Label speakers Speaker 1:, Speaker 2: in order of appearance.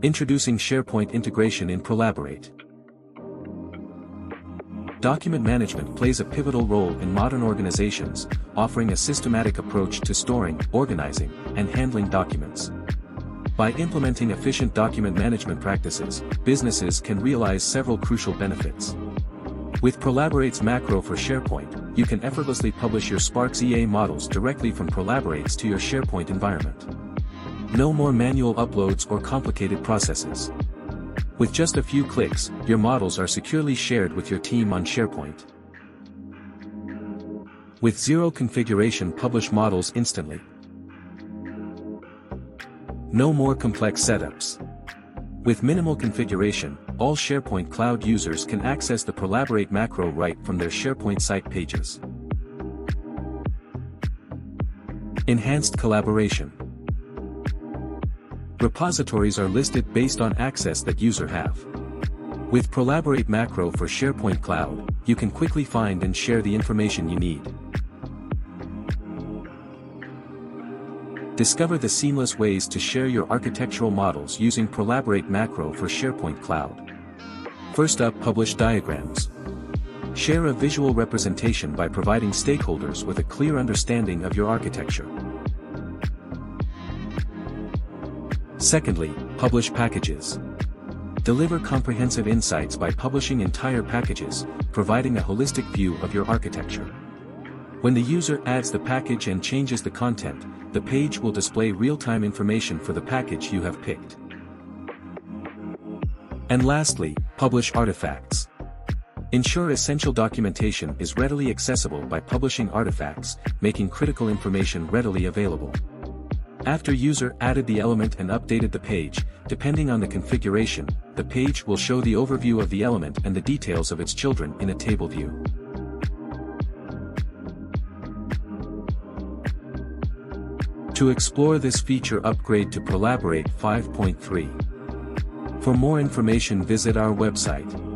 Speaker 1: Introducing SharePoint integration in Prolaborate. Document management plays a pivotal role in modern organizations, offering a systematic approach to storing, organizing, and handling documents. By implementing efficient document management practices, businesses can realize several crucial benefits. With Prolaborate's Macro for SharePoint, you can effortlessly publish your Sparx EA models directly from Prolaborate's to your SharePoint environment. No more manual uploads or complicated processes. With just a few clicks, your models are securely shared with your team on SharePoint. With zero configuration, publish models instantly. No more complex setups. With minimal configuration, all SharePoint Cloud users can access the Prolaborate Macro right from their SharePoint site pages. Enhanced collaboration. Repositories are listed based on access that user have. With Prolaborate Macro for SharePoint Cloud, you can quickly find and share the information you need. Discover the seamless ways to share your architectural models using Prolaborate Macro for SharePoint Cloud. First up, publish diagrams. Share a visual representation by providing stakeholders with a clear understanding of your architecture. Secondly, publish packages. Deliver comprehensive insights by publishing entire packages, providing a holistic view of your architecture. When the user adds the package and changes the content, the page will display real-time information for the package you have picked. And lastly, publish artifacts. Ensure essential documentation is readily accessible by publishing artifacts, making critical information readily available. After user added the element and updated the page, depending on the configuration, the page will show the overview of the element and the details of its children in a table view. To explore this feature, upgrade to Prolaborate 5.3. For more information, visit our website.